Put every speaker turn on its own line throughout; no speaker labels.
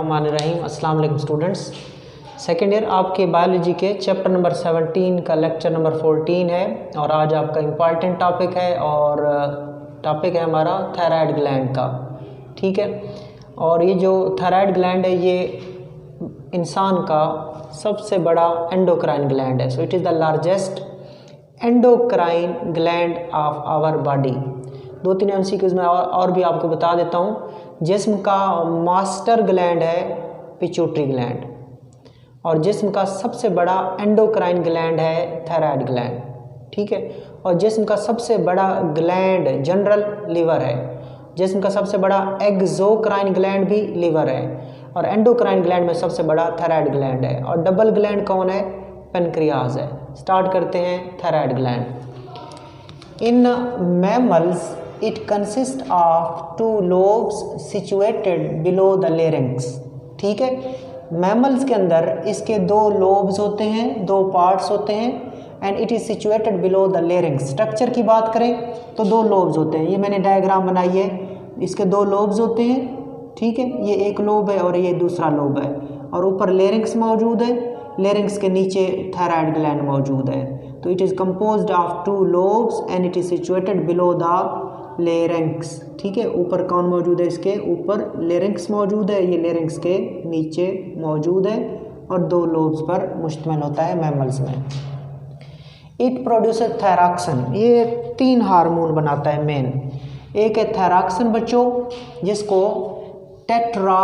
बिस्मिल्लाहिर्रहमानिर्रहीम। अस्सलाम वालेकुम स्टूडेंट्स। सेकेंड ईयर आपके बायोलॉजी के चैप्टर नंबर 17 का लेक्चर नंबर 14 है और आज आपका इम्पॉर्टेंट टॉपिक है और टॉपिक है हमारा थायराइड ग्लैंड का। ठीक है, और ये जो थायराइड ग्लैंड है ये इंसान का सबसे बड़ा एंडोक्राइन ग्लैंड है। So it is the largest endocrine gland of our body. 2-3 MCQs में और भी आपको बता देता हूँ। जिस्म का मास्टर ग्लैंड है पिट्यूटरी ग्लैंड और जिस्म का सबसे बड़ा एंडोक्राइन ग्लैंड है थायराइड ग्लैंड। ठीक है, और जिस्म का सबसे बड़ा ग्लैंड जनरल लीवर है। जिस्म का सबसे बड़ा एक्सोक्राइन ग्लैंड भी लीवर है और एंडोक्राइन ग्लैंड में सबसे बड़ा थायराइड ग्लैंड है। और डबल ग्लैंड कौन है? पेनक्रियाज है। स्टार्ट करते हैं thyroid gland. In mammals it consists of 2 lobes situated below the larynx। ठीक है, मैमल्स के अंदर इसके 2 lobes होते हैं, 2 parts होते हैं and it is situated below the larynx। Structure की बात करें तो 2 lobes होते हैं। ये मैंने डायग्राम बनाई है, इसके 2 lobes होते हैं। ठीक है, ये एक लोब है और ये दूसरा लोब है और ऊपर लेरिंक्स मौजूद है। लेरिंक्स के नीचे थायराइड ग्लैंड मौजूद है। तो it is composed of 2 lobes and it is situated below the larynx. ठीक है, ऊपर कौन मौजूद है? इसके ऊपर लेरिंक्स मौजूद है, ये लेरिंक्स के नीचे मौजूद है और 2 लोब्स पर मुश्तमिल होता है मैमल्स में। It produces thyroxine. ये 3 हार्मोन बनाता है मेन। एक है थायरॉक्सिन बच्चों, जिसको टेट्रा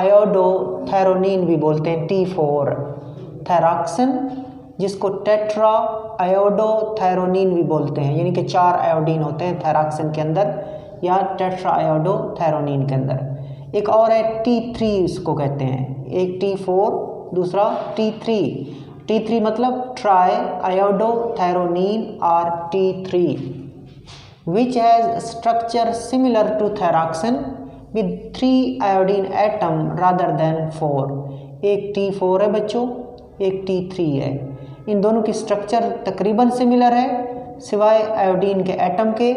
आयोडोथैरोनिन भी बोलते हैं, T4। थायरॉक्सिन जिसको टेट्रा आयोडोथैरोनिन भी बोलते हैं, यानी कि 4 आयोडीन होते हैं थायरॉक्सिन के अंदर या टेट्रा आयोडोथैरोनिन के अंदर। एक और है T3 इसको कहते हैं, एक T4 दूसरा T3। T3 मतलब ट्राई आयोडोथैरोनिन और T3 which has structure similar to thyroxine with 3 iodine atom rather than 4। एक T4 है बच्चों, एक T3 है। इन दोनों की स्ट्रक्चर तकरीबन सिमिलर है सिवाय आयोडीन के एटम के।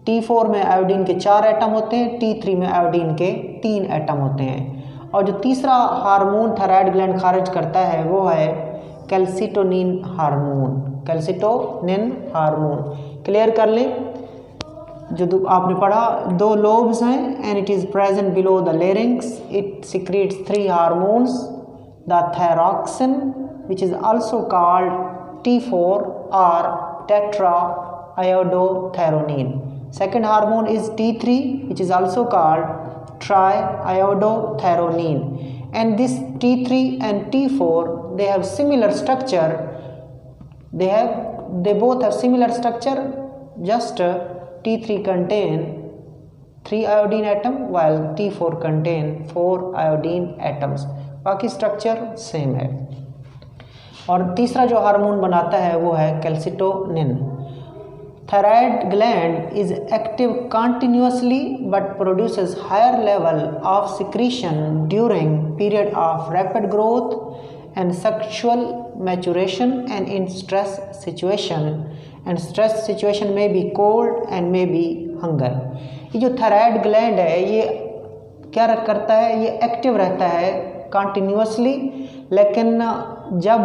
T4 में आयोडीन के 4 एटम होते हैं, T3 में आयोडीन के 3 एटम होते हैं। और जो तीसरा हार्मोन थायराइड ग्लैंड खारिज करता है वो है calcitonin hormone. Calcitonin hormone clear कर लें, जो आपने पढ़ा 2 लोब्स हैं and it is present below the larynx. It secretes 3 hormones, the thyroxine which is also called T4 or tetra iodothyronine. Second hormone is T3 which is also called triiodothyronine. And this T3 and T4 they have similar structure. They both have similar structure. Just T3 contain 3 iodine atom while T4 contain 4 iodine atoms. बाकी structure same है। और तीसरा जो hormone बनाता है वो है calcitonin. Thyroid gland is active continuously but produces higher level of secretion during period of rapid growth and sexual maturation and in stress situation. And stress situation में बी कोल्ड एंड में be hunger. ये जो thyroid gland है ये क्या करता है? ये एक्टिव रहता है कंटिन्यूअसली, लेकिन जब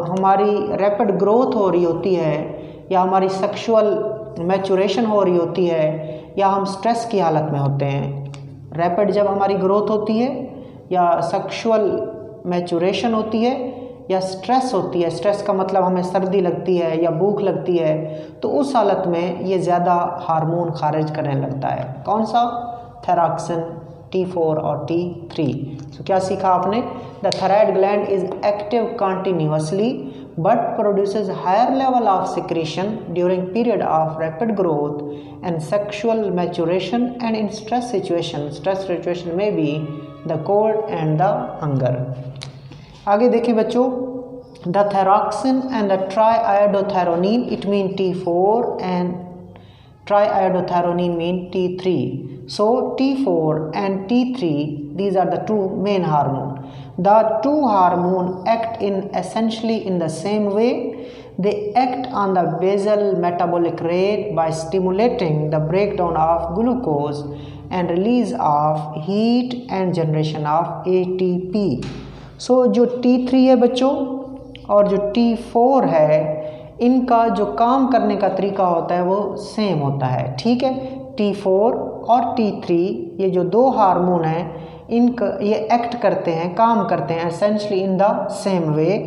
हमारी रैपिड ग्रोथ हो रही होती है या हमारी सेक्सुअल मैचुरेशन हो रही होती है या हम स्ट्रेस की हालत में होते हैं, रैपिड जब हमारी ग्रोथ होती है या सेक्सुअल मैचुरेशन होती है या स्ट्रेस होती है, स्ट्रेस का मतलब हमें सर्दी लगती है या भूख लगती है, तो उस हालत में ये ज़्यादा हार्मोन खारिज करने लगता है। कौन सा? थायरॉक्सिन, T4 और T3। तो क्या सीखा आपने? The thyroid gland is active continuously but produces higher level of secretion during period of rapid growth and sexual maturation and in stress situation. Stress situation में भी the cold and the hunger. आगे देखें बच्चों, the thyroxine and the triiodothyronine it mean T4 and triiodothyronine mean T3. So T4 and T3 these are the 2 main hormone. The 2 hormone act in essentially in the same way. They act on the basal metabolic rate by stimulating the breakdown of glucose and release of heat and generation of ATP. So जो T3 है बच्चों और जो T4 है, इनका जो काम करने का तरीका होता है वो सेम होता है, ठीक है। T4 और T3 ये जो दो हार्मोन हैं, इनका ये एक्ट करते हैं, काम करते हैं essentially in the same way.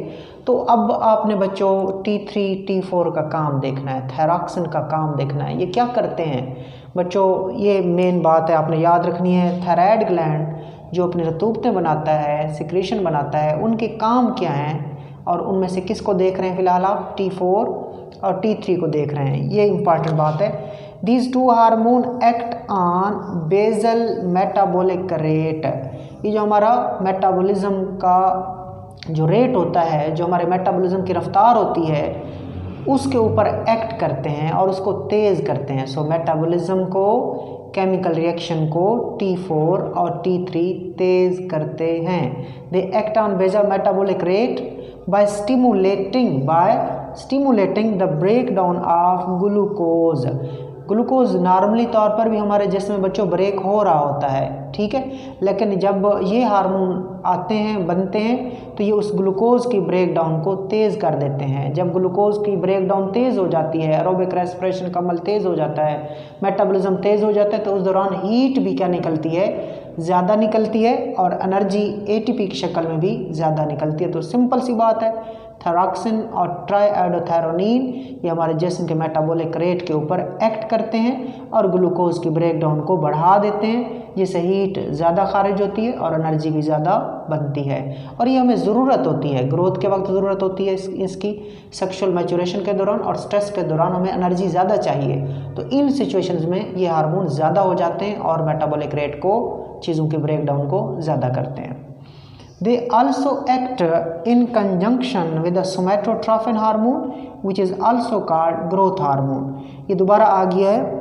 तो अब आपने बच्चों T3 T4 का काम देखना है, थायरॉक्सिन का काम देखना है। ये क्या करते हैं बच्चों, ये मेन बात है, आपने याद रखनी है। थायराइड ग्लैंड जो अपनी रतूबतें बनाता है, सिक्रीशन बनाता है, उनके काम क्या हैं और उनमें से किसको देख रहे हैं फिलहाल आप, T4 और T3 को देख रहे हैं। ये इंपॉर्टेंट बात है। These two hormone act on basal metabolic rate. ये जो हमारा मेटाबॉलिज्म का जो रेट होता है, जो हमारे मेटाबॉलिज्म की रफ्तार होती है, उसके ऊपर एक्ट करते हैं और उसको तेज़ करते हैं। सो मेटाबॉलिज्म को, केमिकल रिएक्शन को T4 और T3 तेज़ करते हैं। They act on basal metabolic rate by stimulating the breakdown of glucose। Glucose normally तौर पर भी हमारे जिस्म में बच्चों ब्रेक हो रहा होता है, ठीक है, लेकिन जब ये हार्मोन आते हैं, बनते हैं, तो ये उस ग्लूकोज की ब्रेक डाउन को तेज़ कर देते हैं। जब ग्लूकोज की ब्रेक डाउन तेज़ हो जाती है, एरोबिक रेस्पिरेशन का अमल तेज़ हो जाता है, मेटाबॉलिज्म तेज़ हो जाता है, तो उस दौरान हीट भी क्या निकलती है, ज़्यादा निकलती है, और एनर्जी ATP की शक्ल में भी ज़्यादा निकलती है। तो सिंपल सी बात है, थायरॉक्सिन और ट्राईआयोडोथायरोनिन ये हमारे जिस्म के मेटाबॉलिक रेट के ऊपर एक्ट करते हैं और ग्लूकोज की ब्रेक डाउन को बढ़ा देते हैं, जिससे हीट ज़्यादा खारिज होती है और एनर्जी भी ज़्यादा बनती है। और ये हमें ज़रूरत होती है, ग्रोथ के वक्त ज़रूरत होती है इसकी, सेक्सुअल मैच्योरेशन के दौरान और स्ट्रेस के दौरान हमें एनर्जी ज़्यादा चाहिए। तो इन सिचुएशंस में ये हार्मोन ज़्यादा हो जाते हैं और मेटाबॉलिक रेट को, चीज़ों के ब्रेक डाउन को ज़्यादा करते हैं। They also act in conjunction with the somatotrophin hormone, which is also called growth hormone। ये दोबारा आ गया है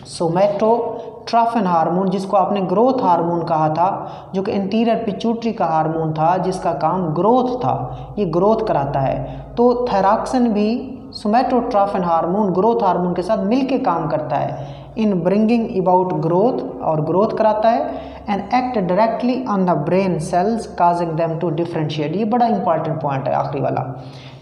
सोमेटोट्रॉफिन हार्मोन, जिसको आपने ग्रोथ हार्मोन कहा था, जो कि इंटीरियर पिट्यूटरी का हार्मोन था, जिसका काम ग्रोथ था, ये ग्रोथ कराता है। तो थायरॉक्सिन भी सोमेटोट्रॉफिन हार्मोन ग्रोथ हार्मोन के साथ मिलके काम करता है इन ब्रिंगिंग अबाउट ग्रोथ, और ग्रोथ कराता है, and act directly on the brain cells causing them to differentiate. ये बड़ा इंपॉर्टेंट पॉइंट है आखिरी वाला,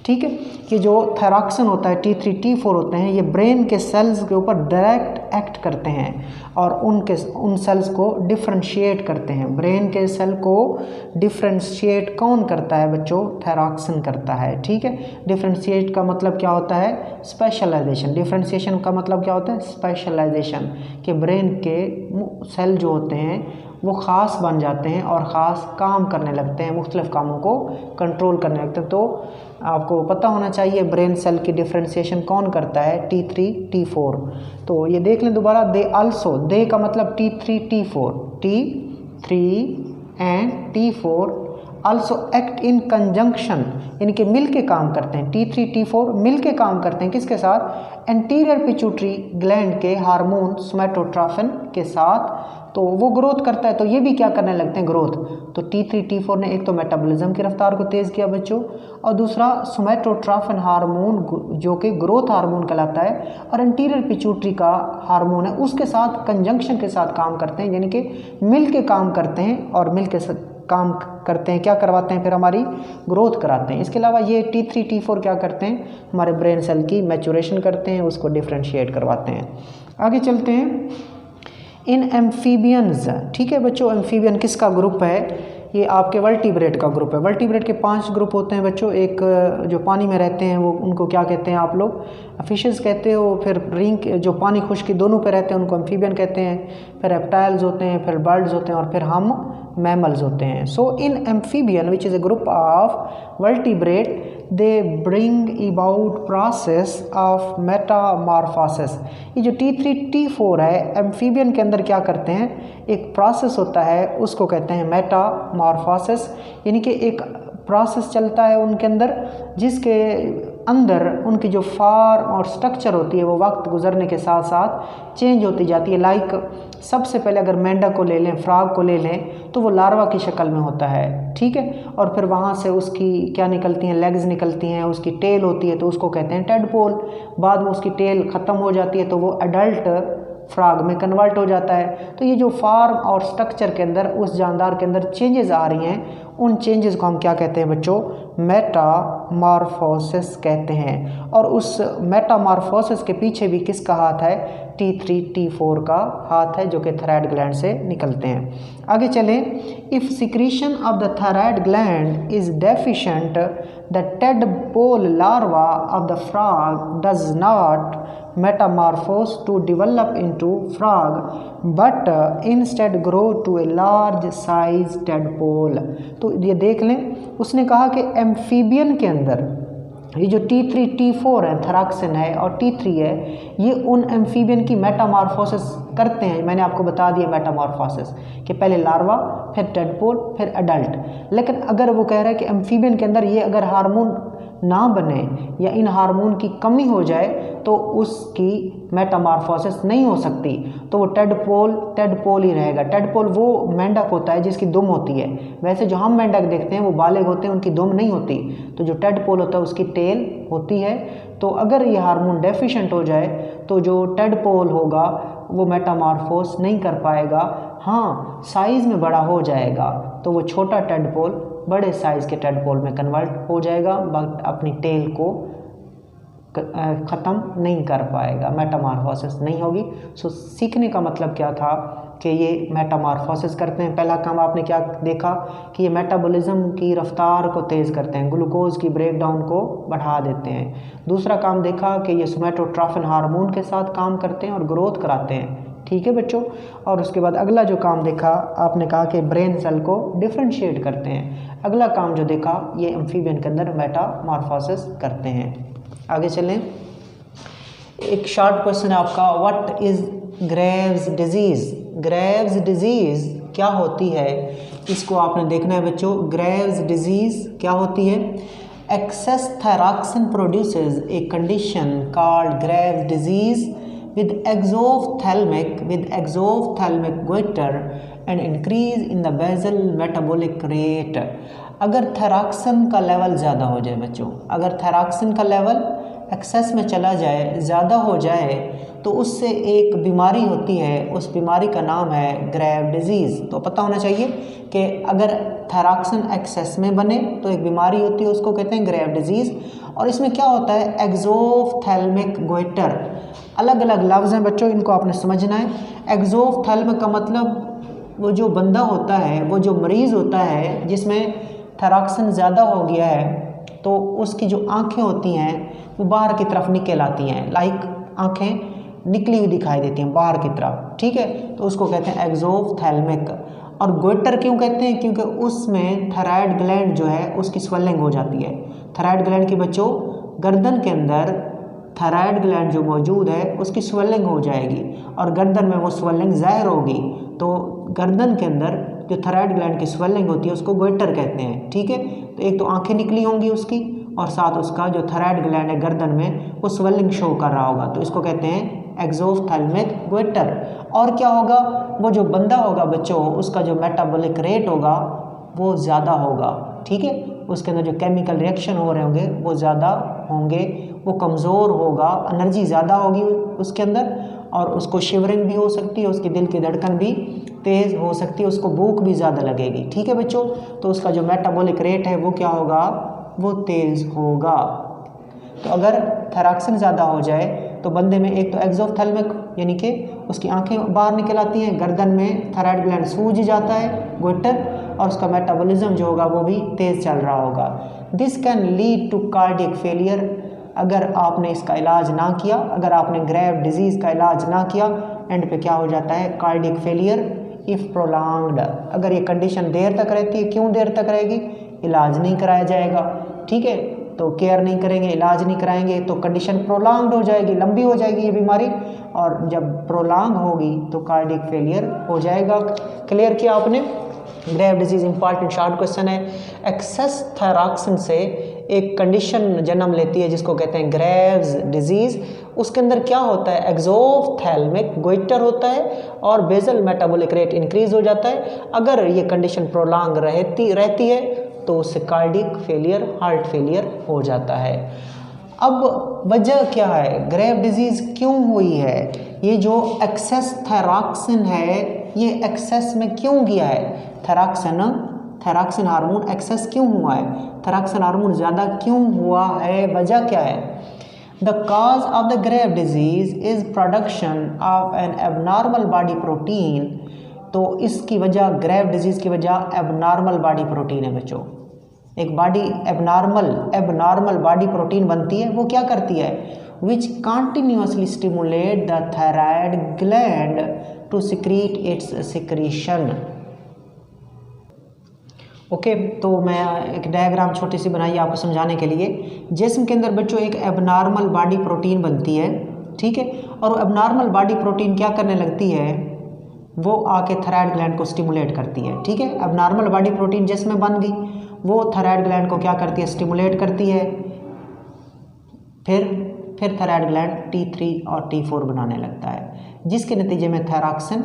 ठीक है, कि जो थायरॉक्सिन होता है, T3 T4 होते हैं, ये ब्रेन के सेल्स के ऊपर डायरेक्ट एक्ट करते हैं और उन सेल्स को डिफ्रेंशिएट करते हैं। ब्रेन के सेल को डिफ्रेंशिएट कौन करता है बच्चों, थायरॉक्सिन करता है, ठीक है। डिफ्रेंशिएट का मतलब क्या होता है, स्पेशलाइजेशन। डिफ्रेंशिएशन का मतलब क्या होता है, स्पेशलाइजेशन, कि ब्रेन के सेल जो होते हैं वो ख़ास बन जाते हैं और ख़ास काम करने लगते हैं, मुख्तलिफ़ कामों को कंट्रोल करने लगते हैं। तो आपको पता होना चाहिए ब्रेन सेल की डिफ्रेंशिएशन कौन करता है, T3 T4। तो ये देख लें दोबारा, दे आल्सो, दे का मतलब T3 T4 and T4 also act in conjunction, यानी कि मिल के काम करते हैं। T3 T4 मिल के काम करते हैं किसके साथ, एंटीरियर पिट्यूटरी ग्लैंड के हार्मोन सोमेटोट्रॉफिन के साथ। तो वो ग्रोथ करता है, तो ये भी क्या करने लगते हैं, ग्रोथ। तो T3 T4 ने एक तो मेटाबॉलिज्म की रफ्तार को तेज़ किया बच्चों, और दूसरा सोमेटोट्रॉफिन हार्मोन जो कि ग्रोथ हार्मोन कहलाता है और एंटीरियर पिट्यूटरी का हार्मोन है, उसके साथ कंजंक्शन के साथ काम करते हैं, यानी कि मिल के काम करते हैं और मिल के काम करते हैं, क्या करवाते हैं, फिर हमारी ग्रोथ कराते हैं। इसके अलावा ये T3 T4 क्या करते हैं, हमारे ब्रेन सेल की मैच्योरेशन करते हैं, उसको डिफ्रेंशिएट करवाते हैं। आगे चलते हैं, इन एम्फीबियंस, ठीक है बच्चों, एम्फीबियन किसका ग्रुप है, ये आपके वर्टिब्रेट का ग्रुप है। वर्टिब्रेट के 5 ग्रुप होते हैं बच्चों। एक जो पानी में रहते हैं वो, उनको क्या कहते हैं आप लोग, फिशेस कहते हो। फिर रिंग जो पानी खुश्की दोनों पे रहते हैं उनको एम्फीबियन कहते हैं। फिर रेप्टाइल्स होते हैं, फिर बर्ड्स होते हैं, और फिर हम मैमल्स होते हैं। So in amphibian which is a group of vertebrate, they bring about process of metamorphosis. ये जो T3 T4 है, एम्फीबियन के अंदर क्या करते हैं, एक प्रोसेस होता है, उसको कहते हैं मेटामॉर्फोसिस, यानी कि एक
प्रोसेस चलता है उनके अंदर, जिसके अंदर उनकी जो फॉर्म और स्ट्रक्चर होती है वो वक्त गुजरने के साथ साथ चेंज होती जाती है। लाइक सबसे पहले अगर मेंढक को ले लें, फ्रॉग को ले लें, तो वो लार्वा की शक्ल में होता है, ठीक है। और फिर वहाँ से उसकी क्या निकलती हैं, लेग्स निकलती हैं, उसकी टेल होती है तो उसको कहते हैं टेडपोल। बाद में उसकी टेल ख़त्म हो जाती है तो वो एडल्ट फ्रॉग में कन्वर्ट हो जाता है। तो ये जो फॉर्म और स्ट्रक्चर के अंदर उस जानदार के अंदर चेंजेस आ रही हैं, उन चेंजेस को हम क्या कहते हैं बच्चों, मेटामॉर्फोसिस कहते हैं। और उस मेटामॉर्फोसिस के पीछे भी किसका हाथ है, T3 T4 का हाथ है, जो कि थायराइड ग्लैंड से निकलते हैं। आगे चलें, if secretion of the thyroid gland is deficient the tadpole larva of the frog does not metamorphose to develop into frog but instead grow to a large size tadpole। तो ये देख लें, उसने कहा कि एम्फीबियन के अंदर ये जो T3 T4 है, थैराक्सिन है, और T3 है, ये उन एम्फीबियन की मेटामॉर्फोसिस करते हैं। मैंने आपको बता दिया मेटामॉर्फोसिस कि पहले लार्वा, फिर टेडपोल, फिर एडल्ट। लेकिन अगर वो कह रहा है कि एम्फीबियन के अंदर ये अगर हार्मोन ना बने या इन हार्मोन की कमी हो जाए तो उसकी मेटामॉर्फोसिस नहीं हो सकती, तो वो टेडपोल ही रहेगा। टेडपोल वो मेंढक होता है जिसकी दुम होती है। वैसे जो हम मेंढक देखते हैं वो बालिग होते हैं, उनकी दुम नहीं होती। तो जो टेडपोल होता है उसकी टेल होती है। तो अगर ये हार्मोन डेफिशिएंट हो जाए तो जो टेडपोल होगा वो मेटामॉर्फोस नहीं कर पाएगा। हाँ, साइज़ में बड़ा हो जाएगा, तो वो छोटा टेडपोल बड़े साइज़ के टेडपोल में कन्वर्ट हो जाएगा, बट अपनी टेल को ख़त्म नहीं कर पाएगा, मेटामॉर्फोसिस नहीं होगी। सो सीखने का मतलब क्या था कि ये मेटामॉर्फोसिस करते हैं। पहला काम आपने क्या देखा कि ये मेटाबॉलिज्म की रफ्तार को तेज़ करते हैं, ग्लूकोज की ब्रेकडाउन को बढ़ा देते हैं। दूसरा काम देखा कि ये सोमैटोट्रोफिन हार्मोन के साथ काम करते हैं और ग्रोथ कराते हैं, ठीक है बच्चों। और उसके बाद अगला जो काम देखा आपने कहा कि ब्रेन सेल को डिफ्रेंशिएट करते हैं। अगला काम जो देखा ये एम्फीबियन के अंदर मेटामॉर्फोसिस करते हैं। आगे चलें, एक शॉर्ट क्वेश्चन है आपका, what is Graves disease. Graves disease क्या होती है, इसको आपने देखना है बच्चों। ग्रेव्स डिजीज़ क्या होती है, excess thyroxine produces a condition called Graves disease with exophthalmic goiter and increase in the basal metabolic rate। अगर थायरॉक्सिन का लेवल ज़्यादा हो जाए बच्चों, अगर थायरॉक्सिन का लेवल एक्सेस में चला जाए, ज़्यादा हो जाए, तो उससे एक बीमारी होती है, उस बीमारी का नाम है ग्रेव डिजीज़। तो पता होना चाहिए कि अगर थायरॉक्सिन एक्सेस में बने तो एक बीमारी होती है, उसको कहते हैं ग्रेव डिजीज़। और इसमें क्या होता है, एक्सोफ्थैल्मिक गोइटर। अलग अलग लफ्ज़ हैं बच्चों, इनको आपने समझना है। एक्सोफ्थैल्मिक का मतलब वो जो बंदा होता है, वो जो मरीज़ होता है जिसमें थायरॉक्सिन ज़्यादा हो गया है, तो उसकी जो आँखें होती हैं वो बाहर की तरफ निकल आती हैं, लाइक आँखें निकली हुई दिखाई देती हैं बाहर की तरफ, ठीक है। तो उसको कहते हैं एक्सोफ्थैल्मिक। और गोइटर क्यों कहते हैं, क्योंकि उसमें थायराइड ग्लैंड जो है उसकी स्वेलिंग हो जाती है। थायराइड ग्लैंड की बच्चों गर्दन के अंदर थायराइड ग्लैंड जो मौजूद है उसकी स्वेलिंग हो जाएगी और गर्दन में वो स्वेलिंग ज़ाहिर होगी। तो गर्दन के अंदर जो थायराइड ग्लैंड की स्वेलिंग होती है उसको गोइटर कहते हैं, ठीक है। तो एक तो आंखें निकली होंगी उसकी, और साथ उसका जो थायराइड ग्लैंड है गर्दन में वो स्वेलिंग शो कर रहा होगा, तो इसको कहते हैं एक्सोफ्थैल्मिक गोइटर। और क्या होगा, वो जो बंदा होगा बच्चों उसका जो मेटाबॉलिक रेट होगा वो ज़्यादा होगा, ठीक है। उसके अंदर जो केमिकल रिएक्शन हो रहे होंगे वो ज़्यादा होंगे, वो कमज़ोर होगा, एनर्जी ज़्यादा होगी उसके अंदर, और उसको शिवरिंग भी हो सकती है, उसकी दिल की धड़कन भी तेज़ हो सकती है, उसको भूख भी ज़्यादा लगेगी, ठीक है बच्चों। तो उसका जो मेटाबॉलिक रेट है वो क्या होगा, वो तेज़ होगा। तो अगर थायरॉक्सिन ज़्यादा हो जाए तो बंदे में एक तो एक्सोफ्थैल्मिक यानी कि उसकी आंखें बाहर निकल आती हैं, गर्दन में थायराइड ग्लैंड सूज जाता है गोइटर, और उसका मेटाबॉलिज्म जो होगा वो भी तेज़ चल रहा होगा। This can lead to cardiac failure. अगर आपने इसका इलाज ना किया, अगर आपने ग्रेव डिजीज़ का इलाज ना किया, एंड पे क्या हो जाता है, कार्डियक फेलियर इफ़ प्रोलॉन्ग्ड। अगर ये कंडीशन देर तक रहती है, क्यों देर तक रहेगी, इलाज नहीं कराया जाएगा, ठीक है। तो केयर नहीं करेंगे, इलाज नहीं कराएंगे तो कंडीशन प्रोलॉन्ग्ड हो जाएगी, लंबी हो जाएगी ये बीमारी, और जब प्रोलॉन्ग होगी तो कार्डियक फेलियर हो जाएगा। क्लियर किया आपने।
Grave disease important short question है। एक्सेस थायरॉक्सिन से एक कंडीशन जन्म लेती है जिसको कहते हैं ग्रेव्स डिजीज़। उसके अंदर क्या होता है, एक्सोथैल्मिक गोइटर होता है और बेसल मेटाबॉलिक रेट इंक्रीज हो जाता है। अगर ये कंडीशन प्रोलॉन्ग रहती है तो उससे कार्डियक फेलियर, हार्ट फेलियर हो जाता है। अब वजह क्या है, ग्रेव डिजीज़ क्यों हुई है, ये जो एक्सेस थायरॉक्सिन है ये एक्सेस में क्यों गया है, थायरॉक्सिन हार्मोन एक्सेस क्यों हुआ है, थायरॉक्सिन हार्मोन ज़्यादा क्यों हुआ है, वजह क्या है। The cause of the grave disease is production of an abnormal body protein. तो इसकी वजह, ग्रेव डिजीज़ की वजह एबनॉर्मल बॉडी प्रोटीन है बच्चों। एक बॉडी एबनॉर्मल बॉडी प्रोटीन बनती है, वो क्या करती है, which continuously stimulate the thyroid gland to secrete its secretion. Okay, तो मैं एक डायग्राम छोटी सी बनाई आपको समझाने के लिए। जिस्म के अंदर बच्चों एक एबनॉर्मल बॉडी प्रोटीन बनती है, ठीक है, और एबनॉर्मल बॉडी प्रोटीन क्या करने लगती है, वो आके थायराइड ग्लैंड को स्टिमुलेट करती है, ठीक है। एबनॉर्मल बॉडी प्रोटीन जिस्म में बन गई, वो थायराइड ग्लैंड को क्या करती है, स्टिमुलेट करती है। फिर थायराइड ग्लैंड T3 और T4 बनाने लगता है, जिसके नतीजे में थायरॉक्सिन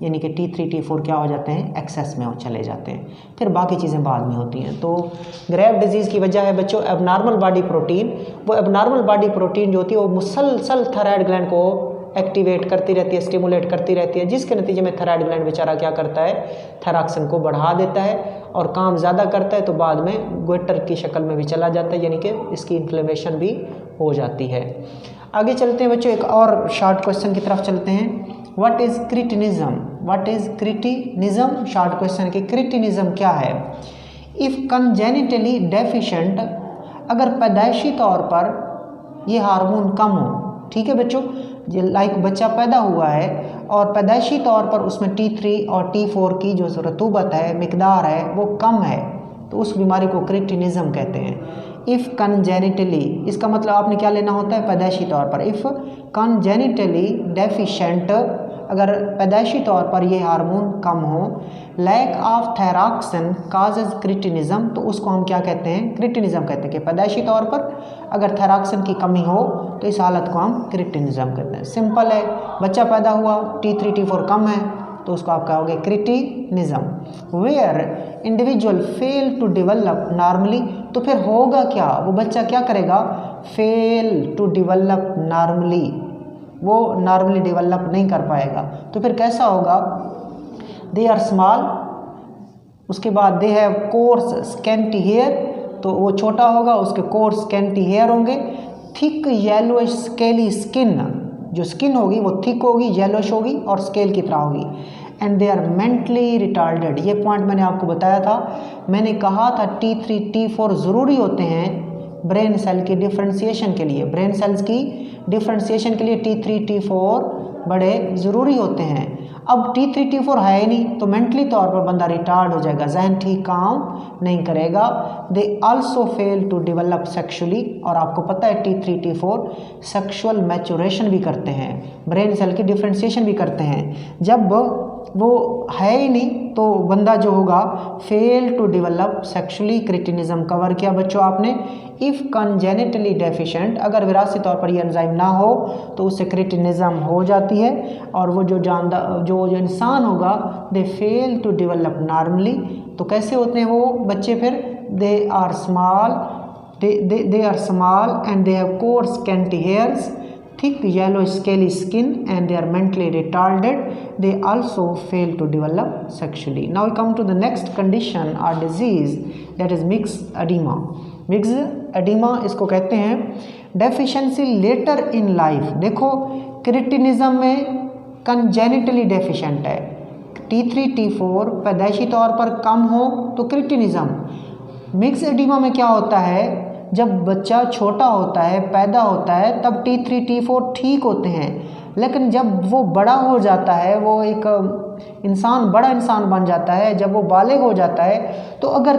यानी कि T3 T4 क्या हो जाते हैं, एक्सेस में चले जाते हैं। फिर बाकी चीज़ें बाद में होती हैं। तो ग्रेव डिजीज़ की वजह है बच्चों एबनॉर्मल बॉडी प्रोटीन। वो एबनॉर्मल बॉडी प्रोटीन जो होती है वो मुसलसल थायराइड ग्लैंड को एक्टिवेट करती रहती है, स्टिमुलेट करती रहती है, जिसके नतीजे में थायराइड ग्लैंड बेचारा क्या करता है, थायरॉक्सिन को बढ़ा देता है और काम ज़्यादा करता है, तो बाद में गोइटर की शक्ल में भी चला जाता है, यानी कि इसकी इन्फ्लेमेशन भी हो जाती है। आगे चलते हैं बच्चों, एक और शॉर्ट क्वेश्चन की तरफ चलते हैं। What is cretinism, what is cretinism, short question की क्रिटिनिज्म क्या है। इफ़ कंजेनिटली डेफिशिएंट, अगर पैदाइशी तौर पर ये हार्मोन कम हो, ठीक है बच्चों, लाइक बच्चा पैदा हुआ है और पैदाइशी तौर पर उसमें T3 और T4 की जो रतूबत है, मिकदार है, वो कम है, तो उस बीमारी को क्रिटिनिज्म कहते हैं। इफ़ कंजेनिटली, इसका मतलब आपने क्या लेना होता है, पैदाइशी तौर पर। इफ़ कंजेनिटली डेफिशिएंट, अगर पैदाइशी तौर पर ये हार्मोन कम हो, lack of thyroxine causes cretinism, तो उसको हम क्या कहते हैं, क्रिटिनिज्म कहते हैं। कि पैदाइशी तौर पर अगर थायरॉक्सिन की कमी हो तो इस हालत को हम क्रिटिनिज्म कहते हैं। सिंपल है, बच्चा पैदा हुआ, T3 T4 कम है, तो उसको आप कहोगे cretinism. Where individual fail to develop normally, तो फिर होगा क्या, वो बच्चा क्या करेगा, फेल टू डेवलप नॉर्मली, वो नॉर्मली डेवलप नहीं कर पाएगा। तो फिर कैसा होगा, दे आर स्मॉल, उसके बाद they have coarse scanty hair, तो वो छोटा होगा, उसके कोर्स स्कैंटी हेयर होंगे, थिक येलोइश स्केली स्किन, जो स्किन होगी वो थिक होगी, येलोइश होगी और स्केल की तरह होगी। And they are mentally retarded, ये पॉइंट मैंने आपको बताया था, मैंने कहा था T3 T4 ज़रूरी होते हैं ब्रेन सेल की डिफ्रेंसिएशन के लिए, ब्रेन सेल्स की डिफ्रेंसिएशन के लिए T3 T4 बड़े ज़रूरी होते हैं। अब T3 T4 है ही नहीं, तो मेंटली तौर पर बंदा रिटार्ड हो जाएगा, जहन ठीक काम नहीं करेगा। They also fail to develop sexually, और आपको पता है T3 T4 सेक्शुअल मैचुरेशन भी करते हैं, ब्रेन सेल की डिफ्रेंसिएशन भी करते हैं। जब वो है ही नहीं तो बंदा जो होगा fail to develop sexually. Cretinism cover किया बच्चों आपने। इफ़ कंजेनिटली डेफिशिएंट, अगर विरासती तौर पर ये एंजाइम ना हो तो उससे क्रिटिनिज्म हो जाती है, और वो जो इंसान होगा they fail to develop normally. तो कैसे होते हैं वो बच्चे फिर, they are small and they have coarse scanty hairs, thick yellow scaly skin, and they are mentally retarded. They also fail to develop sexually. Now we come to the next condition or disease, that is mixed edema. Mixed edema इसको कहते हैं deficiency later in life। देखो cretinism में कंजेनिटली deficient है, T3 T4 पैदाइशी तौर पर कम हो तो क्रिटिनिज्म। मिक्स एडिमा में क्या होता है, जब बच्चा छोटा होता है, पैदा होता है, तब T3 T4 ठीक होते हैं, लेकिन जब वो बड़ा हो जाता है, वो एक बड़ा इंसान बन जाता है, जब वो बालिग हो जाता है, तो अगर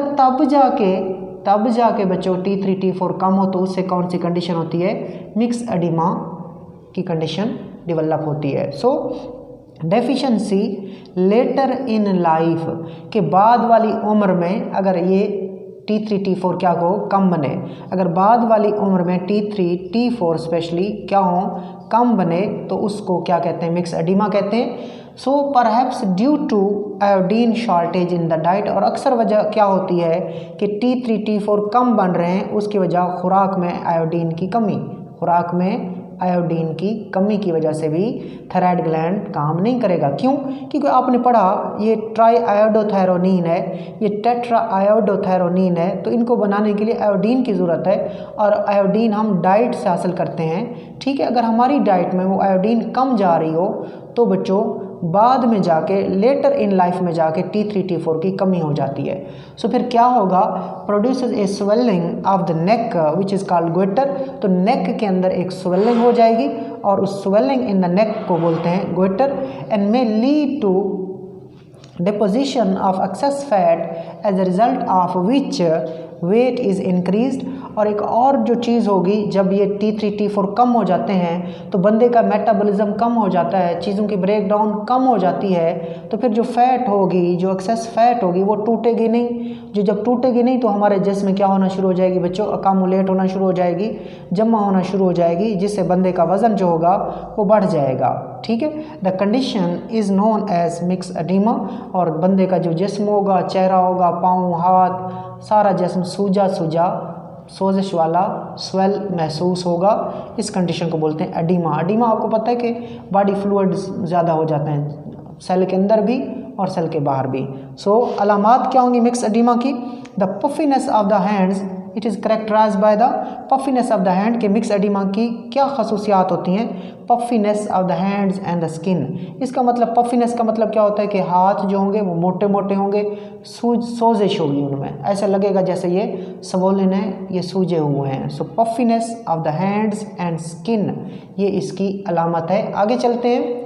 तब जाके बच्चों T3 T4 कम हो तो उससे कौन सी कंडीशन होती है, मिक्स एडिमा की कंडीशन डेवलप होती है। सो
डेफिशिएंसी लेटर इन लाइफ के बाद वाली उम्र में अगर ये T3 T4 क्या हो कम बने, अगर बाद वाली उम्र में T3 T4 स्पेशली क्या हो कम बने तो उसको क्या कहते हैं, मिक्स एडिमा कहते हैं। So perhaps due to iodine shortage in the diet, और अक्सर वजह क्या होती है कि T3 T4 कम बन रहे हैं, उसकी वजह खुराक में आयोडीन की कमी, खुराक में आयोडीन की कमी की वजह से भी थायराइड ग्लैंड काम नहीं करेगा। क्यों? क्योंकि आपने पढ़ा ये ट्राई आयोडोथायरोनिन है, ये टेट्रा आयोडोथायरोनिन है, तो इनको बनाने के लिए आयोडीन की ज़रूरत है, और आयोडीन हम डाइट से हासिल करते हैं। ठीक है, अगर हमारी डाइट में वो आयोडीन कम जा रही हो तो बच्चों बाद में जाके लेटर इन लाइफ में जाके T3 T4 की कमी हो जाती है। सो फिर क्या होगा, produces a swelling of the neck which is called goitre, तो नेक के अंदर एक स्वेलिंग हो जाएगी और उस स्वेलिंग इन द नेक को बोलते हैं goitre, and may lead to deposition of excess fat as a result of which weight is increased। और एक और जो चीज़ होगी, जब ये T3 T4 कम हो जाते हैं तो बंदे का मेटाबॉलिज्म कम हो जाता है, चीज़ों की ब्रेक डाउन कम हो जाती है, तो फिर जो फैट होगी, जो एक्सेस फैट होगी वो टूटेगी नहीं। जो जब टूटेगी नहीं तो हमारे जिस्म में क्या होना शुरू हो जाएगी बच्चों, अकामुलेट होना शुरू हो जाएगी, जमा होना शुरू हो जाएगी, जिससे बंदे का वज़न जो होगा वो बढ़ जाएगा। ठीक है, the condition is known as myxoedema, और बंदे का जो जिस्म होगा, चेहरा होगा, पाँव हाथ सारा जिस्म सूजा सूजा सोजिश वाला स्वेल महसूस होगा, इस कंडीशन को बोलते हैं एडिमा। एडिमा आपको पता है कि बॉडी फ्लूइड ज़्यादा हो जाते हैं सेल के अंदर भी और सेल के बाहर भी। सो अलामात क्या होंगी मिक्स एडिमा की, the puffiness of the hands, it is characterise by the puffiness of the hand, के मिक्स एडिमा की क्या खसूसियात होती हैं, puffiness of the hands and the skin. इसका मतलब पफिनेस का मतलब क्या होता है कि हाथ जो होंगे वो मोटे मोटे होंगे, सोजिश होगी उनमें, ऐसा लगेगा जैसे ये स्वोलन है, ये सूजे हुए हैं। So puffiness of the hands and skin ये इसकी अलामत है। आगे चलते हैं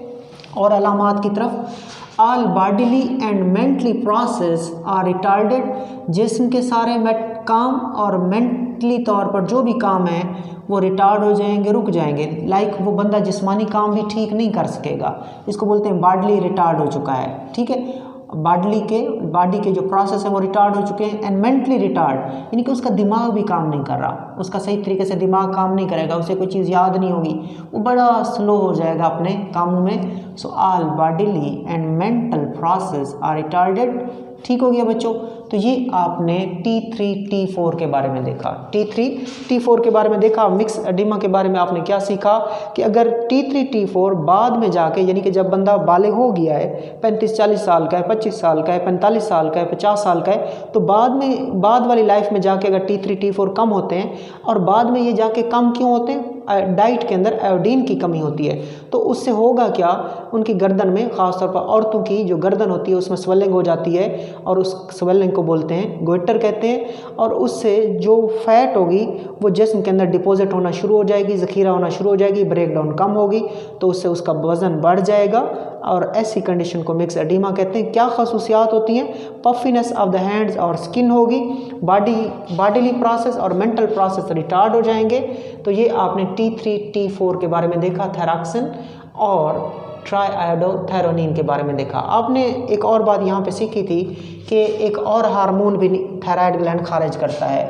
और अलामात की तरफ। All bodily and mentally process are retarded, जिस्म के सारे काम और मेंटली तौर पर जो भी काम है वो रिटार्ड हो जाएंगे, रुक जाएंगे। लाइक वो बंदा जिस्मानी काम भी ठीक नहीं कर सकेगा, इसको बोलते हैं बॉडली रिटार्ड हो चुका है। ठीक है, बॉडी के जो प्रोसेस है वो रिटार्ड हो चुके हैं, एंड मेंटली रिटार्ड यानी कि उसका दिमाग भी काम नहीं कर रहा, उसका सही तरीके से दिमाग काम नहीं करेगा, उसे कोई चीज़ याद नहीं होगी, वो बड़ा स्लो हो जाएगा अपने कामों में। So all bodily and mental process are retarded. ठीक हो गया बच्चों, तो ये आपने T3 T4 के बारे में देखा, T3 T4 के बारे में देखा। मिक्स एडिमा के बारे में आपने क्या सीखा कि अगर T3 T4 बाद में जाके यानी कि जब बंदा बालिग हो गया है, 35-40 साल का है, 25 साल का है, 45 साल का है, 50 साल का है, तो बाद वाली लाइफ में जाके अगर T3 T4 कम होते हैं, और बाद में ये जाके कम क्यों होते हैं, डाइट के अंदर आयोडीन की कमी होती है, तो उससे होगा क्या, उनकी गर्दन में, ख़ासतौर पर औरतों की जो गर्दन होती है उसमें स्वेलिंग हो जाती है, और उस स्वेलिंग को बोलते हैं गोइटर कहते हैं, और उससे जो फैट होगी वो जिस्म के अंदर डिपॉजिट होना शुरू हो जाएगी, ज़ख़ीरा होना शुरू हो जाएगी, ब्रेक डाउन कम होगी, तो उससे उसका वज़न बढ़ जाएगा, और ऐसी कंडीशन को मिक्स एडिमा कहते हैं। क्या खसूसियात होती हैं, पफिनेस ऑफ द हैंड्स और स्किन होगी, बॉडीली प्रोसेस और मेंटल प्रोसेस रिटार्ड हो जाएंगे। तो ये आपने T3 T4 के बारे में देखा, थायरॉक्सिन और ट्राईआयोडोथायरोनिन के बारे में देखा। आपने एक और बात यहाँ पे सीखी थी कि एक और हार्मोन भी थायराइड ग्लैंड खारिज करता है,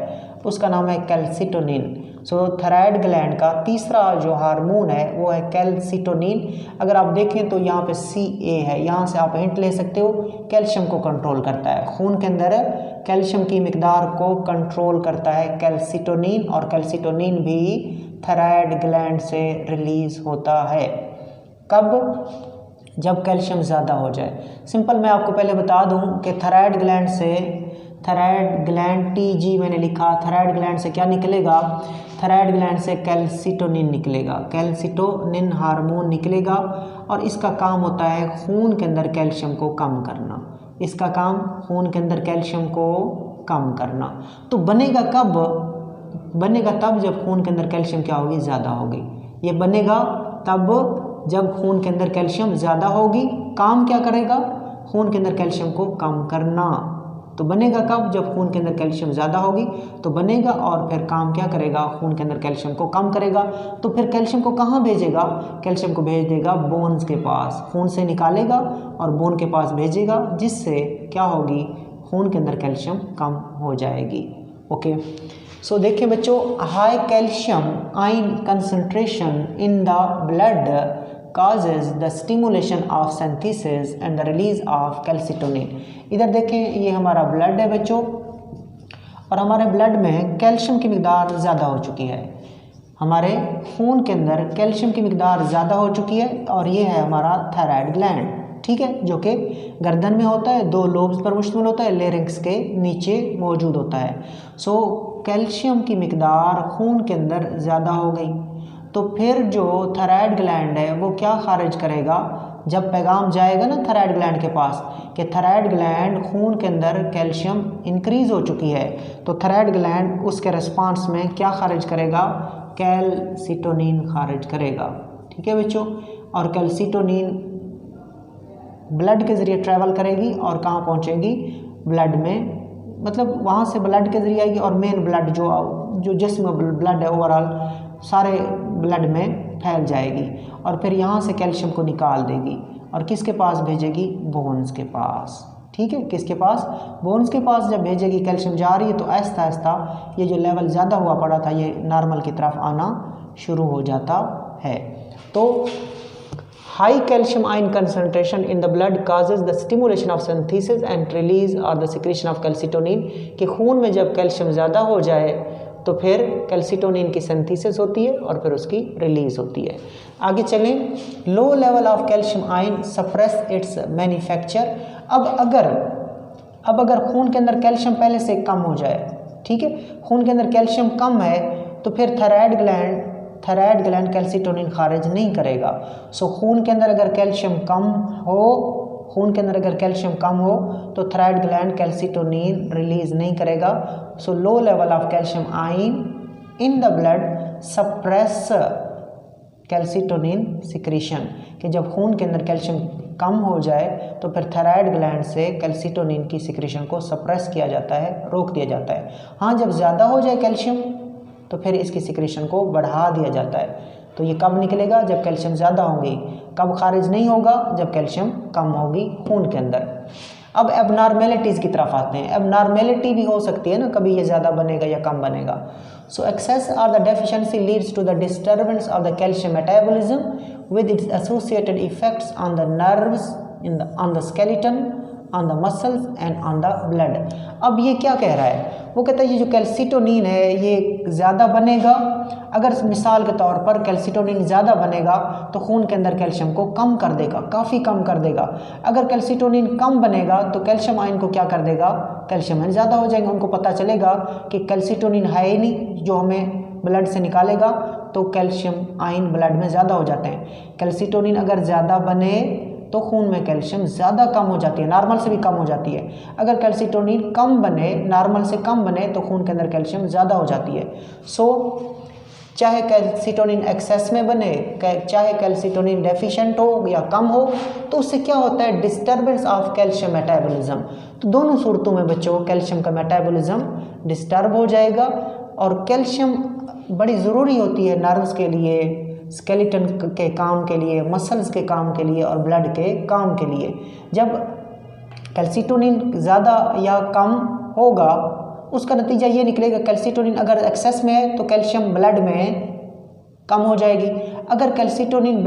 उसका नाम है कैल्सिटोनिन। सो थायराइड ग्लैंड का तीसरा जो हार्मोन है वो है कैल्सिटोनिन। अगर आप देखें तो यहाँ पे Ca है, यहाँ से आप हिंट ले सकते हो, कैल्शियम को कंट्रोल करता है, खून के अंदर कैल्शियम की मिकदार को कंट्रोल करता है कैल्सिटोनिन, और कैल्सिटोनिन भी थायराइड ग्लैंड से रिलीज़ होता है। कब? जब कैल्शियम ज़्यादा हो जाए। सिंपल मैं आपको पहले बता दूं कि थायराइड ग्लैंड TG मैंने लिखा, थायराइड ग्लैंड से क्या निकलेगा, थायराइड ग्लैंड से कैल्सिटोनिन निकलेगा, कैल्सिटोनिन हार्मोन निकलेगा, और इसका काम होता है खून के अंदर कैल्शियम को कम करना, इसका काम खून के अंदर कैल्शियम को कम करना। तो बनेगा कब? बनेगा तब जब खून के अंदर कैल्शियम क्या होगी, ज़्यादा होगी। ये बनेगा तब जब खून के अंदर कैल्शियम ज़्यादा होगी। काम क्या करेगा? खून के अंदर कैल्शियम को कम करना। तो बनेगा कब? जब खून के अंदर कैल्शियम ज़्यादा होगी तो बनेगा, और फिर काम क्या करेगा? खून के अंदर कैल्शियम को कम करेगा। तो फिर कैल्शियम को कहाँ भेजेगा? कैल्शियम को भेज देगा बोन्स के पास, खून से निकालेगा और बोन के पास भेजेगा, जिससे क्या होगी? खून के अंदर कैल्शियम कम हो जाएगी। ओके, सो देखिए बच्चों, high calcium ion concentration in the blood causes the stimulation of synthesis and the release of calcitonin। इधर देखें, ये हमारा ब्लड है बच्चों, और हमारे ब्लड में कैल्शियम की मिकदार ज़्यादा हो चुकी है। हमारे खून के अंदर कैल्शियम की मिकदार ज़्यादा हो चुकी है, और ये है हमारा थायराइड ग्लैंड, ठीक है, जो कि गर्दन में होता है, 2 लोब्स पर मुश्तमिल होता है, लेरिंक्स के नीचे मौजूद होता है। सो कैल्शियम की मिकदार खून के अंदर ज़्यादा हो गई, तो फिर जो थायराइड ग्लैंड है वो क्या खारिज करेगा? जब पैगाम जाएगा ना थायराइड ग्लैंड के पास कि थायराइड ग्लैंड खून के अंदर कैल्शियम इंक्रीज़ हो चुकी है, तो थायराइड ग्लैंड उसके रिस्पांस में क्या खारिज करेगा? कैल्सिटोनिन खारिज करेगा, ठीक है बच्चों। और कैल्सिटोनिन ब्लड के ज़रिए ट्रैवल करेगी और कहाँ पहुँचेगी? ब्लड में, मतलब वहाँ से ब्लड के ज़रिए आएगी, और मेन ब्लड जो जिस्म ब्लड है ओवरऑल सारे ब्लड में फैल जाएगी, और फिर यहाँ से कैल्शियम को निकाल देगी और किसके पास भेजेगी? बोन्स के पास, ठीक है, किसके पास? बोन्स के पास जब भेजेगी, कैल्शियम जा रही है तो आहिस्ता आहिस्ता ये जो लेवल ज़्यादा हुआ पड़ा था ये नॉर्मल की तरफ आना शुरू हो जाता है। तो high calcium ion concentration in the blood causes the stimulation of synthesis and release और द सिक्रीशन ऑफ कैल्सिटोनिन, कि खून में जब कैल्शियम ज़्यादा हो जाए तो फिर कैल्सिटोनिन की सिंथेसिस होती है और फिर उसकी रिलीज होती है। आगे चलें, लो level of calcium ion suppress it's manufacture. अब अगर खून के अंदर कैल्शियम पहले से कम हो जाए, ठीक है, खून के अंदर कैल्शियम कम है, तो फिर थायराइड ग्लैंड कैल्सिटोनिन खारिज नहीं करेगा। सो खून के अंदर अगर कैल्शियम कम हो तो थायराइड ग्लैंड कैल्सिटोनिन रिलीज नहीं करेगा। So low level of calcium ion in the blood suppress calcitonin secretion, कि जब खून के अंदर कैल्शियम कम हो जाए तो फिर थायराइड ग्लैंड से कैल्सिटोनिन की सिक्रीशन को सप्रेस किया जाता है, रोक दिया जाता है। हाँ, जब ज़्यादा हो जाए कैल्शियम तो फिर इसकी सिक्रीशन को बढ़ा दिया जाता है। तो ये कब निकलेगा? जब कैल्शियम ज़्यादा होगी। कब खारिज नहीं होगा? जब कैल्शियम कम होगी खून के अंदर। अब एबनॉर्मेलिटीज़ की तरफ आते हैं। एबनॉर्मेलिटी भी हो सकती है ना, कभी ये ज़्यादा बनेगा या कम बनेगा। सो एक्सेस और the deficiency leads to the disturbance of the calcium metabolism with its associated effects on the nerves, on the skeleton, on the muscles and on the blood. अब ये क्या कह रहा है? वो कहता है ये जो कैल्सिटोनिन है ये ज़्यादा बनेगा। अगर मिसाल के तौर पर कैल्सिटोनिन ज़्यादा बनेगा तो खून के अंदर कैल्शियम को कम कर देगा, काफ़ी कम कर देगा। अगर कैल्सिटोनिन कम बनेगा तो कैल्शियम आयन को क्या कर देगा? कैल्शियम आयन ज़्यादा हो जाएंगे। उनको पता चलेगा कि कैल्सिटोनिन है ही नहीं जो हमें ब्लड से निकालेगा, तो कैल्शियम आयन ब्लड में ज़्यादा हो जाते हैं। कैल्सिटोनिन अगर ज़्यादा बने तो खून में कैल्शियम ज़्यादा कम हो जाती है, नॉर्मल से भी कम हो जाती है। अगर कैल्सिटोनिन कम बने, नॉर्मल से कम बने, तो खून के अंदर कैल्शियम ज़्यादा हो जाती है। सो चाहे कैल्सिटोनिन एक्सेस में बने, चाहे कैल्सिटोनिन डेफिशिएंट हो या कम हो, तो उससे क्या होता है? Disturbance of calcium metabolism. तो दोनों सूरतों में बच्चों कैल्शियम का मेटाबॉलिज्म डिस्टर्ब हो जाएगा। और कैल्शियम बड़ी ज़रूरी होती है नर्व्स के लिए, स्केलेटन के काम के लिए, मसल्स के काम के लिए और ब्लड के काम के लिए। जब कैल्सिटोनिन ज़्यादा या कम होगा उसका नतीजा ये निकलेगा, कैल्सिटोनिन अगर एक्सेस में है तो कैल्शियम ब्लड में कम हो जाएगी। अगर कैल्सिटोनिन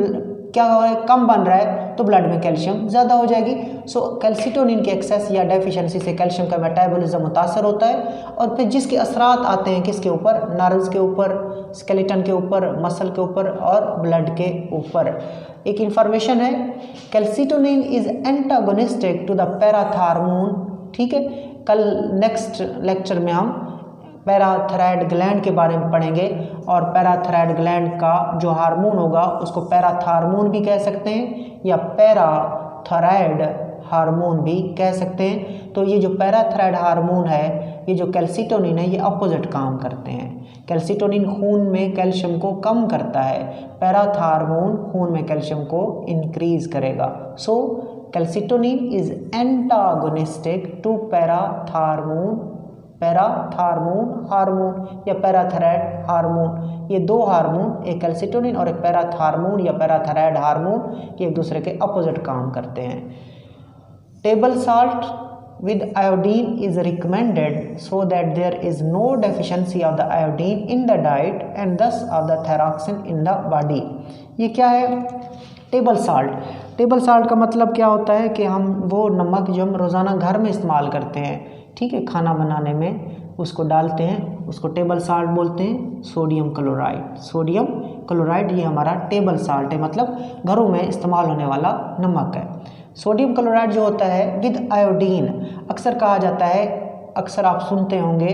क्या हो रहा है? कम बन रहा है तो ब्लड में कैल्शियम ज़्यादा हो जाएगी। सो कैल्सिटोनिन के एक्सेस या डेफिशिएंसी से कैल्शियम का मेटाबॉलिज्म मुतासर होता है, और फिर जिसके असरात आते हैं किसके ऊपर? नर्व्स के ऊपर, स्केलेटन के ऊपर, मसल के ऊपर और ब्लड के ऊपर। एक इंफॉर्मेशन है, calcitonin is antagonistic to the parathormone. ठीक है, कल नेक्स्ट लेक्चर में हम पैराथायराइड ग्लैंड के बारे में पढ़ेंगे, और पैराथायराइड ग्लैंड का जो हार्मोन होगा उसको पैराथार्मोन भी कह सकते हैं या पैराथायराइड हार्मोन भी कह सकते हैं। तो ये जो पैराथायराइड हार्मोन है, ये जो कैल्सिटोनिन है, ये अपोजिट काम करते हैं। कैल्सिटोनिन खून में कैल्शियम को कम करता है, पैराथार्मोन खून में कैल्शियम को इंक्रीज करेगा। So calcitonin is antagonistic to parathormone hormone या पैराथायराइड हार्मोन। ये दो हार्मोन, एक कैल्सिटोनिन और एक पैराथार्मोन या पैराथायराइड हार्मोन, ये एक दूसरे के अपोजिट काम करते हैं। Table salt with iodine is recommended so that there is no deficiency of the iodine in the diet and thus of the thyroxine in the body। ये क्या है? Table salt. टेबल साल्ट का मतलब क्या होता है कि हम वो नमक जो हम रोज़ाना घर में इस्तेमाल करते हैं, ठीक है, खाना बनाने में उसको डालते हैं, उसको टेबल साल्ट बोलते हैं। सोडियम क्लोराइड ये हमारा टेबल साल्ट है, मतलब घरों में इस्तेमाल होने वाला नमक है। सोडियम क्लोराइड जो होता है विद आयोडीन, अक्सर कहा जाता है, अक्सर आप सुनते होंगे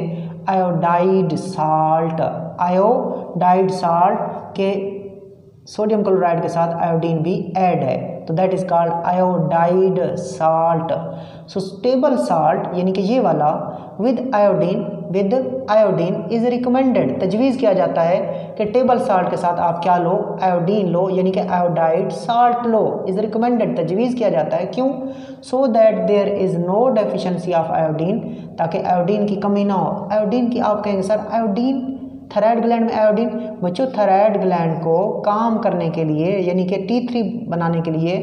आयोडाइड साल्ट के सोडियम क्लोराइड के साथ आयोडीन भी ऐड है, तो that is called iodide salt. So table salt यानी कि ये वाला विद आयोडीन इज रिकमेंडेड, तजवीज़ किया जाता है कि टेबल साल्ट के साथ आप क्या लो? आयोडीन लो, यानी कि आयोडाइड साल्ट लो। इज रिकमेंडेड, तजवीज़ किया जाता है, क्यों? So that there is no deficiency of iodine, ताकि आयोडीन की कमी ना हो। आयोडीन की आप कहेंगे सर आयोडीन थायराइड ग्लैंड में आयोडीन, बच्चों थायराइड ग्लैंड को काम करने के लिए यानी कि T3 बनाने के लिए,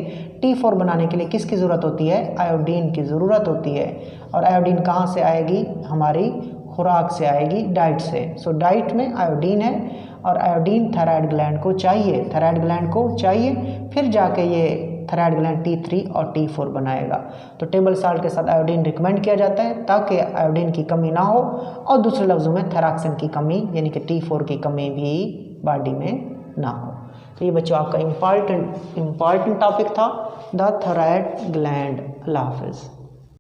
T4 बनाने के लिए किसकी ज़रूरत होती है? आयोडीन की ज़रूरत होती है। और आयोडीन कहाँ से आएगी? हमारी खुराक से आएगी, डाइट से। सो डाइट में आयोडीन है और आयोडीन थायराइड ग्लैंड को चाहिए, फिर जाके ये थायराइड ग्लैंड T3 और T4 बनाएगा। तो टेबल साल्ट के साथ आयोडीन रिकमेंड किया जाता है ताकि आयोडीन की कमी ना हो, और दूसरे लफ्ज़ों में थायरॉक्सिन की कमी यानी कि T4 की कमी भी बॉडी में ना हो। तो ये बच्चों आपका इम्पॉर्टेंट टॉपिक था द थायराइड ग्लैंड। अल्लाह हाफ़िज़।